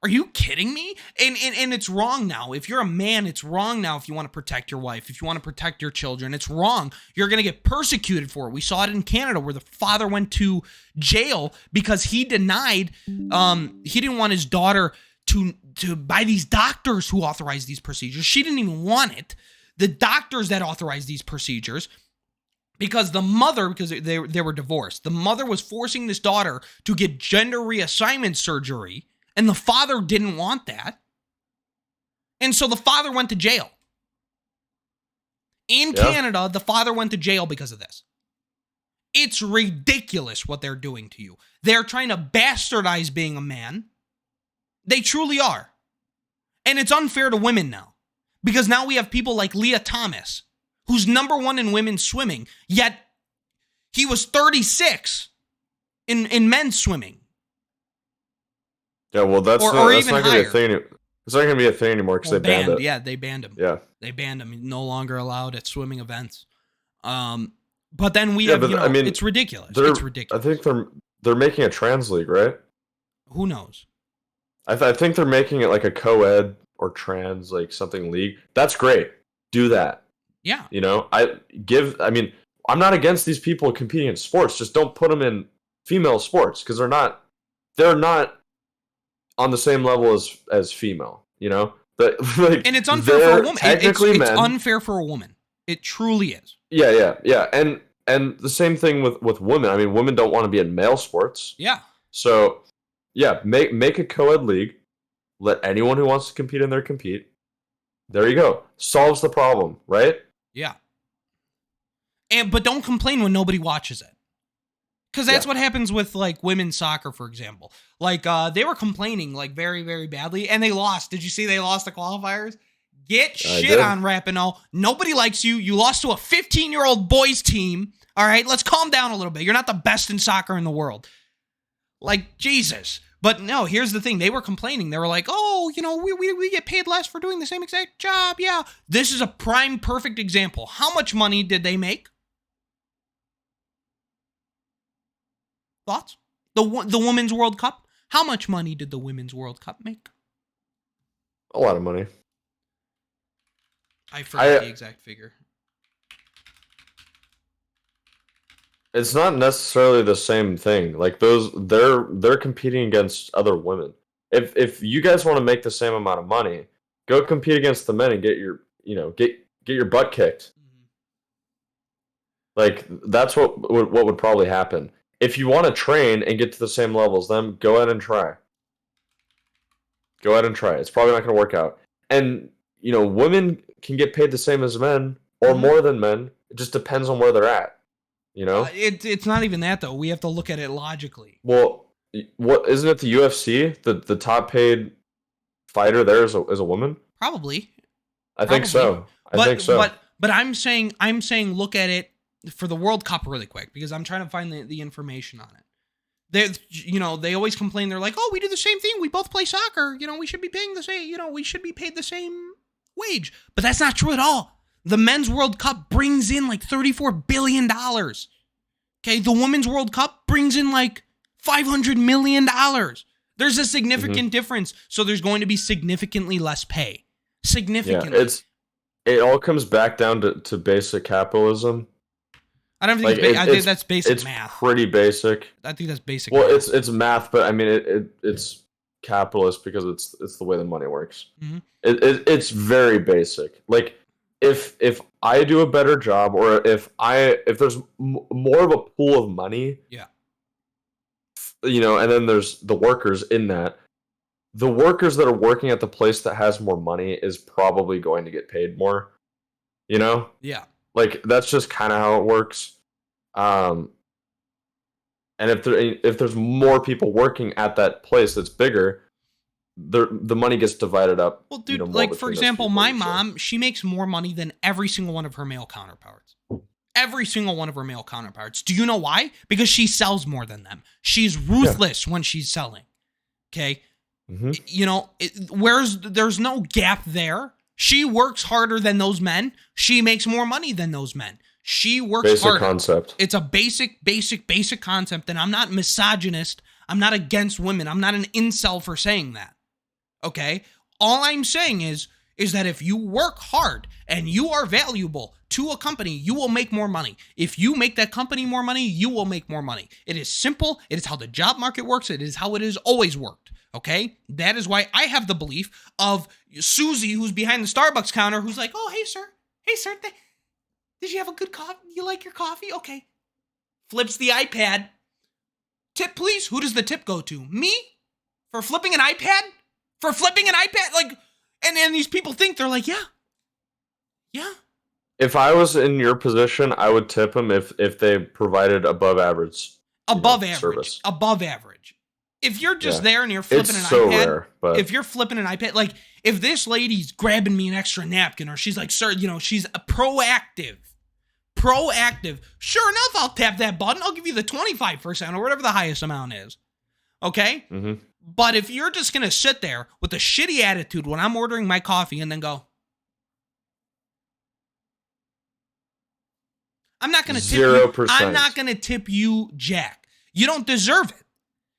Are you kidding me? And it's wrong now. If you're a man, it's wrong now if you want to protect your wife, if you want to protect your children. It's wrong. You're going to get persecuted for it. We saw it in Canada where the father went to jail because he denied, he didn't want his daughter to buy these doctors who authorized these procedures. She didn't even want it. The doctors that authorized these procedures, because they were divorced. The mother was forcing this daughter to get gender reassignment surgery, and the father didn't want that. And so the father went to jail. In Canada, the father went to jail because of this. It's ridiculous what they're doing to you. They're trying to bastardize being a man. They truly are. And it's unfair to women now. Because now we have people like Leah Thomas, who's #1 in women's swimming, yet he was 36 in men's swimming. Yeah, well, that's Or not even going to be higher. a thing. It's not going to be a thing anymore because Well, they banned it. Yeah, they banned him. Yeah. They banned him. He's no longer allowed at swimming events. But then we have, I mean, it's ridiculous. It's ridiculous. I think they're making a trans league, right? Who knows? I think they're making it like a co-ed or trans, like something league. That's great. Do that. Yeah. You know, I mean, I'm not against these people competing in sports. Just don't put them in female sports because they're not on the same level as female, you know? But like, and it's unfair for a woman. Technically, it's unfair for a woman. It truly is. Yeah. And the same thing with women. I mean, women don't want to be in male sports. Yeah. So, yeah, make a co-ed league. Let anyone who wants to compete in there compete. There you go. Solves the problem, right? Yeah. But don't complain when nobody watches it. Because that's what happens with, like, women's soccer, for example. Like, they were complaining, like, very, very badly, and they lost. Did you see they lost the qualifiers? Get shit on, Rapinoe. Nobody likes you. You lost to a 15-year-old boys team. All right, let's calm down a little bit. You're not the best in soccer in the world. Like, Jesus. But no, here's the thing. They were complaining. They were like, oh, you know, we get paid less for doing the same exact job. Yeah. This is a prime perfect example. How much money did they make? Thoughts? The Women's World Cup? How much money did the Women's World Cup make? A lot of money. I forget the exact figure. It's not necessarily the same thing. Like they're competing against other women. If you guys want to make the same amount of money, go compete against the men and get your butt kicked. Mm-hmm. Like that's what would probably happen. If you want to train and get to the same level as them, go ahead and try. Go ahead and try. It's probably not going to work out. And women can get paid the same as men or more than men. It just depends on where they're at. It's not even that though. We have to look at it logically. Well, what isn't it the UFC? The top paid fighter there is a woman? Probably. I think so. But I'm saying look at it for the World Cup really quick because I'm trying to find the information on it. They always complain. They're like, "Oh, we do the same thing. We both play soccer. We should be paying the same. We should be paid the same wage." But that's not true at all. The Men's World Cup brings in like $34 billion. Okay, the Women's World Cup brings in like $500 million. There's a significant difference. So there's going to be significantly less pay. Significantly. Yeah, it all comes back down to basic capitalism. I don't think I think that's basic math. It's pretty basic. I think that's basic. Well, math. it's math, but I mean it's capitalist because it's the way the money works. Mm-hmm. It's very basic. Like if I do a better job, or if there's more of a pool of money, and then there's the workers in that. The workers that are working at the place that has more money is probably going to get paid more. Yeah. Like that's just kind of how it works. And if there's more people working at that place that's bigger, the money gets divided up. Well, dude, like for example, my mom, she makes more money than every single one of her male counterparts. Every single one of her male counterparts. Do you know why? Because she sells more than them. She's ruthless when she's selling. Okay. Mm-hmm. There's no gap there. She works harder than those men. She makes more money than those men. She works harder. Basic concept. It's a basic concept, and I'm not misogynist. I'm not against women. I'm not an incel for saying that. Okay? All I'm saying is that if you work hard and you are valuable to a company, you will make more money. If you make that company more money, you will make more money. It is simple. It is how the job market works. It is how it has always worked. Okay? That is why I have the belief of Susie, who's behind the Starbucks counter, who's like, "Oh, hey, sir. Did you have a good coffee? You like your coffee? Okay." Flips the iPad. "Tip, please." Who does the tip go to? Me? For flipping an iPad? For flipping an iPad? Like, and these people think they're like, yeah. If I was in your position, I would tip them if they provided above average. Service. Above average. If you're just there and you're flipping an iPad, rare, but if you're flipping an iPad, like if this lady's grabbing me an extra napkin or she's like, "Sir," she's a proactive proactive, sure enough, I'll tap that button. I'll give you the 25% or whatever the highest amount is. Okay? Mm-hmm. But if you're just going to sit there with a shitty attitude when I'm ordering my coffee and then go, I'm not going to tip 0%. you. I'm not going to tip you jack. You don't deserve it.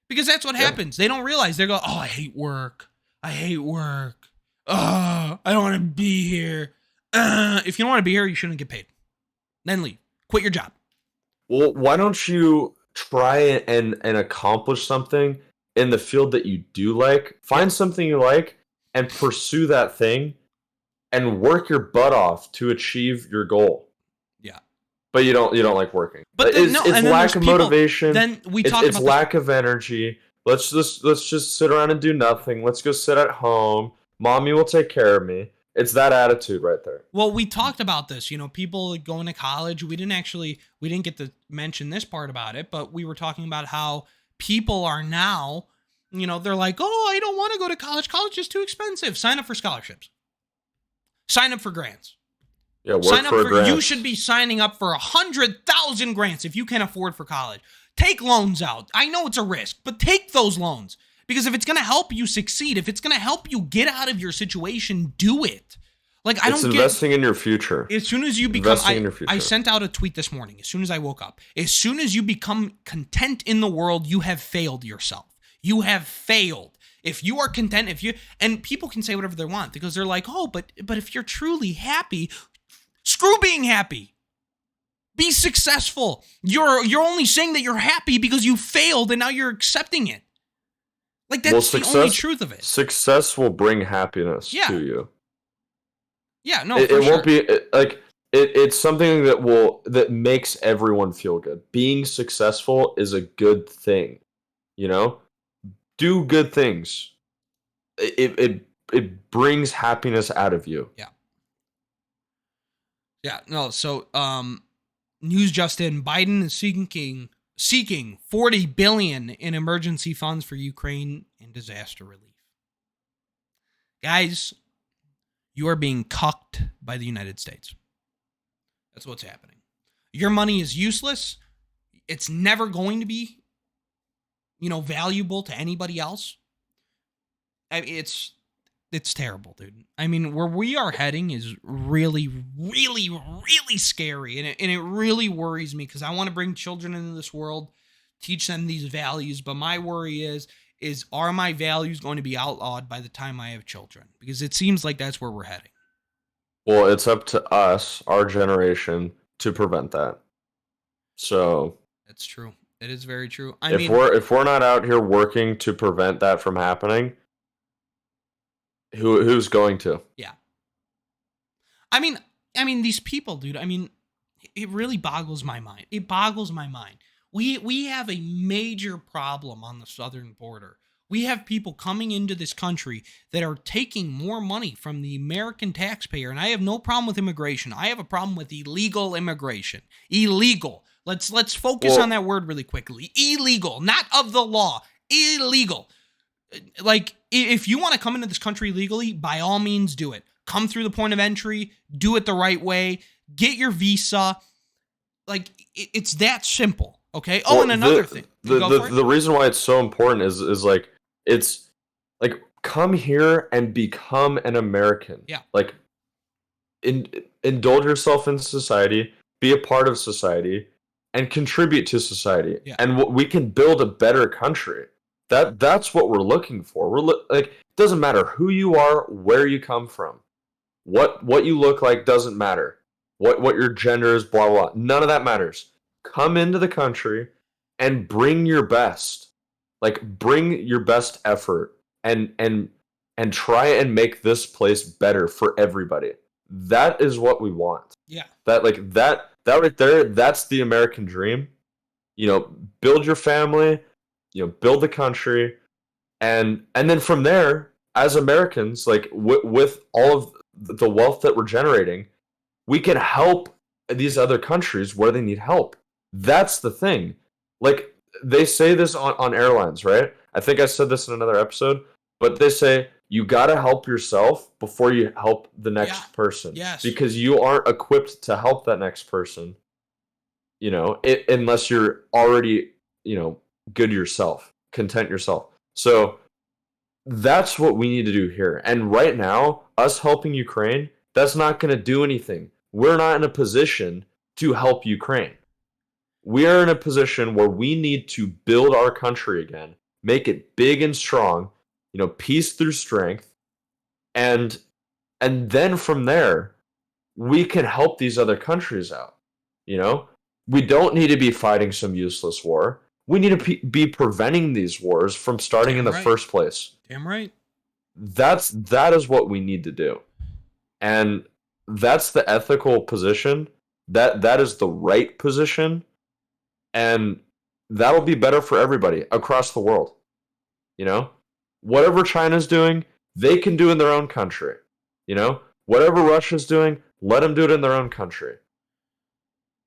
Because that's what happens. They don't realize. They go, oh, I hate work. Oh, I don't want to be here. If you don't want to be here, you shouldn't get paid. Then leave. Quit your job. Well, why don't you try and accomplish something in the field that you do like? Find something you like and pursue that thing and work your butt off to achieve your goal. Yeah. But you don't like working. But then, it's lack of motivation. Then it's lack of energy. Let's just sit around and do nothing. Let's go sit at home. Mommy will take care of me. It's that attitude right there. Well, we talked about this, people going to college. We didn't get to mention this part about it, but we were talking about how people are now, they're like, oh, I don't want to go to college. College is too expensive. Sign up for scholarships. Sign up for grants. Yeah, work for a grant. You should be signing up for 100,000 grants if you can afford for college. Take loans out. I know it's a risk, but take those loans. Because if it's going to help you succeed, if it's going to help you get out of your situation, do it. It's investing in your future. As soon as you become, I sent out a tweet this morning. As soon as I woke up, as soon as you become content in the world, you have failed yourself. You have failed. If you are content, and people can say whatever they want because they're like, oh, but if you're truly happy, screw being happy. Be successful. You're only saying that you're happy because you failed and now you're accepting it. That's the only truth of it. Success will bring happiness to you. Yeah, no, it won't be it's something that makes everyone feel good. Being successful is a good thing. Do good things. It brings happiness out of you. Yeah. Yeah, no, so news just in, Biden is seeking $40 billion in emergency funds for Ukraine and disaster relief. Guys, you are being cucked by the United States. That's what's happening. Your money is useless. It's never going to be, valuable to anybody else. It's terrible, dude. I mean, where we are heading is really, really, really scary. And it really worries me because I want to bring children into this world, teach them these values. But my worry is are my values going to be outlawed by the time I have children? Because it seems like that's where we're heading. Well, it's up to us, our generation, to prevent that. So that's true. It is very true. If we're not out here working to prevent that from happening, who's going to? Yeah. I mean, these people, dude. I mean, it really boggles my mind. It boggles my mind. We have a major problem on the southern border. We have people coming into this country that are taking more money from the American taxpayer, and I have no problem with immigration. I have a problem with illegal immigration. Illegal. Let's focus on that word really quickly. Illegal, not of the law. Illegal. If you want to come into this country legally, by all means do it. Come through the point of entry, do it the right way, get your visa. It's that simple, okay? Oh, and another thing. The reason why it's so important is it's come here and become an American. Yeah. Indulge yourself in society, be a part of society, and contribute to society. Yeah. And we can build a better country. That's what we're looking for. It doesn't matter who you are, where you come from, what you look like doesn't matter. What your gender is, blah blah. None of that matters. Come into the country and bring your best. Bring your best effort and try and make this place better for everybody. That is what we want. Yeah. That right there, that's the American dream. Build your family, build the country, and then from there, as Americans, with all of the wealth that we're generating, we can help these other countries where they need help. That's the thing. They say this on airlines, right? I think I said this in another episode, but they say you got to help yourself before you help the next person. Yes. Because you aren't equipped to help that next person unless you're already, good yourself, content yourself. So that's what we need to do here. And right now, us helping Ukraine, that's not going to do anything. We're not in a position to help Ukraine. We are in a position where we need to build our country again, make it big and strong, peace through strength, and then from there, we can help these other countries out. You know, we don't need to be fighting some useless war. We need to be preventing these wars from starting in the first place. Damn right. That is what we need to do, and that's the ethical position. That is the right position, and that'll be better for everybody across the world. Whatever China's doing, they can do in their own country. Whatever Russia's doing, let them do it in their own country.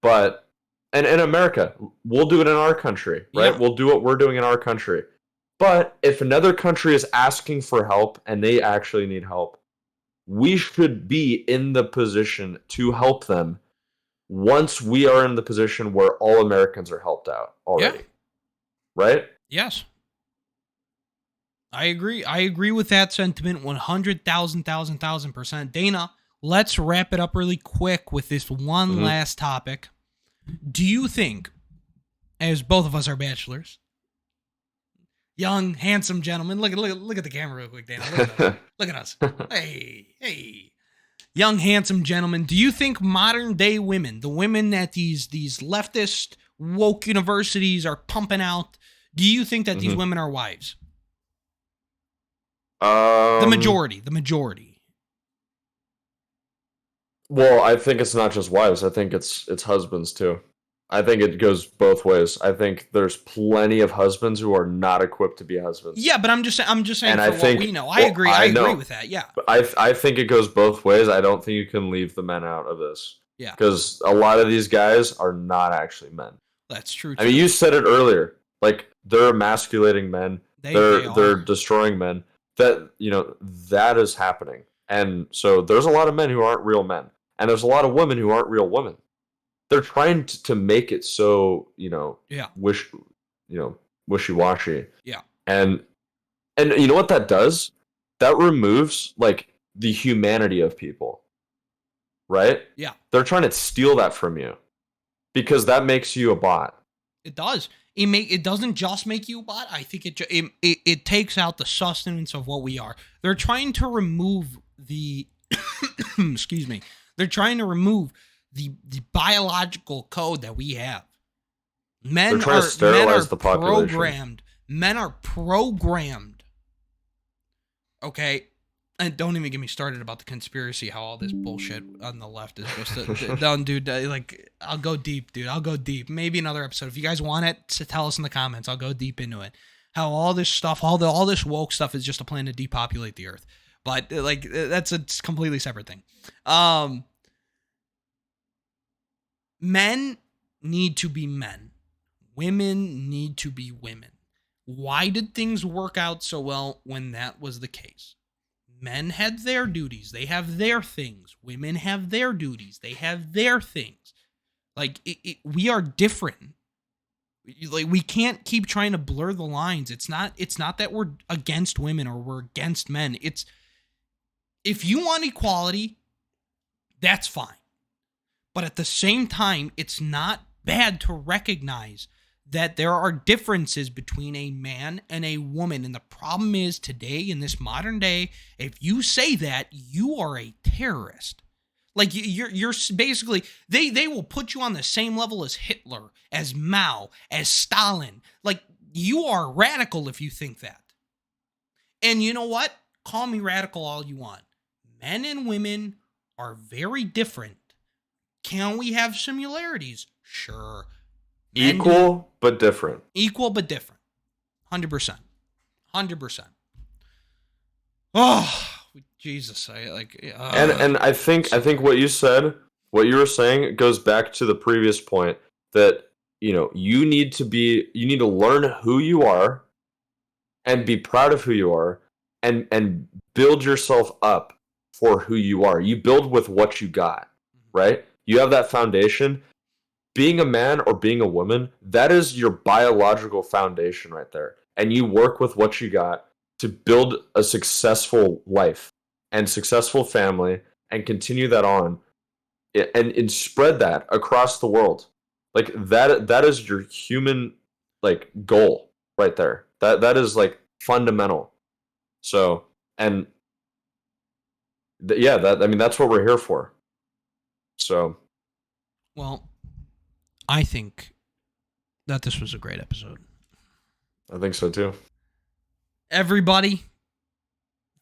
But, and in America, we'll do it in our country, right? Yeah. We'll do what we're doing in our country. But if another country is asking for help and they actually need help, we should be in the position to help them once we are in the position where all Americans are helped out already. Yeah. Right? Yes. I agree. I agree with that sentiment 100,000%. Dana, let's wrap it up really quick with this one last topic. Do you think, as both of us are bachelors, young, handsome gentlemen, look at the camera real quick, Dana. Look at us. Hey. Young, handsome gentlemen, do you think modern day women, the women that these leftist woke universities are pumping out, do you think that these women are wives? The majority. Well, I think it's not just wives. I think it's husbands too. I think it goes both ways. I think there's plenty of husbands who are not equipped to be husbands. Yeah, but I'm just saying what we know. I agree. I agree with that. Yeah. But I think it goes both ways. I don't think you can leave the men out of this. Yeah. Because a lot of these guys are not actually men. That's true. I mean, you said it earlier. Like, they're emasculating men. They're destroying men. That is happening. And so there's a lot of men who aren't real men. And there's a lot of women who aren't real women. They're trying to make it so, wishy-washy. Yeah. And you know what that does? That removes, the humanity of people. Right? Yeah. They're trying to steal that from you. Because that makes you a bot. It does. It doesn't just make you a bot. I think it takes out the sustenance of what we are. They're trying to remove the excuse me. They're trying to remove the biological code that we have. They're trying to sterilize the population. Men are programmed. Okay. And don't even get me started about the conspiracy, how all this bullshit on the left is just done, dude. I'll go deep, dude. I'll go deep. Maybe another episode. If you guys want it, tell us in the comments. I'll go deep into it. How all this stuff, all this woke stuff is just a plan to depopulate the earth. But that's a completely separate thing. Men need to be men. Women need to be women. Why did things work out so well when that was the case? Men had their duties. They have their things. Women have their duties. They have their things. We are different. We can't keep trying to blur the lines. It's not that we're against women or we're against men. It's, if you want equality, that's fine. But at the same time, it's not bad to recognize that there are differences between a man and a woman. And the problem is today, in this modern day, if you say that, you are a terrorist. You're basically, they will put you on the same level as Hitler, as Mao, as Stalin. You are radical if you think that. And you know what? Call me radical all you want. Men and women are very different. Can we have similarities? Sure. Equal but different. 100%. 100%. Oh, Jesus. And I think what you were saying goes back to the previous point that, you need to learn who you are and be proud of who you are and build yourself up for who you are. You build with what you got, right? You have that foundation. being a man or being a woman, that is your biological foundation right there. And you work with what you got to build a successful life and successful family and continue that on and spread that across the world. Like that is your human like goal right there. That is like fundamental. So, and yeah, that I mean that's what we're here for. So, Well, I think that this was a great episode. I think so too. Everybody,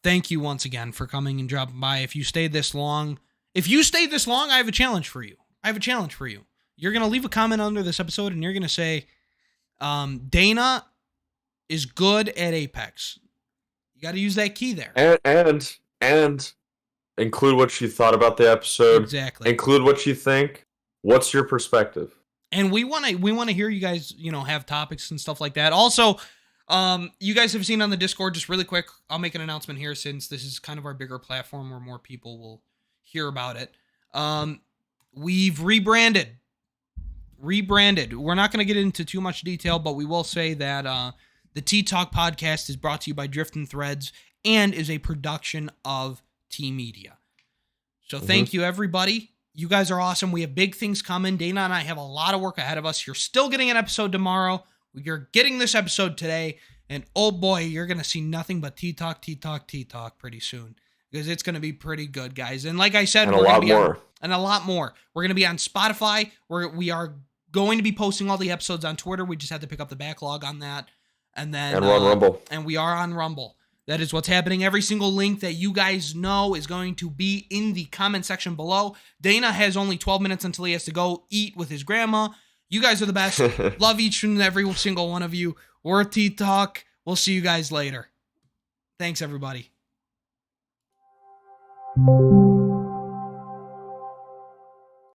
thank you once again for coming and dropping by. If you stayed this long, I have a challenge for you. You're going to leave a comment under this episode and you're going to say, Dana is good at Apex. You got to use that key there. And include what you thought about the episode. Exactly. Include what you think. What's your perspective? And we want to hear you guys, have topics and stuff like that. Also, you guys have seen on the Discord, just really quick, I'll make an announcement here since this is kind of our bigger platform where more people will hear about it. We've rebranded. We're not going to get into too much detail, but we will say that the Tea Talk podcast is brought to you by Driftin Threads and is a production of T Media. So thank you, everybody. You guys are awesome. We have big things coming. Dana and I have a lot of work ahead of us. You're still getting an episode tomorrow. You're getting this episode today. And oh boy, you're going to see nothing but Tea Talk pretty soon. Because it's going to be pretty good, guys. And like I said, and a lot more. We're going to be on Spotify. We are going to be posting all the episodes on Twitter. We just had to pick up the backlog on that. And then we're on Rumble. And we are on Rumble. That is what's happening. Every single link that you guys know is going to be in the comment section below. Dana has only 12 minutes until he has to go eat with his grandma. You guys are the best. Love each and every single one of you. We're Tea Talk. We'll see you guys later. Thanks, everybody.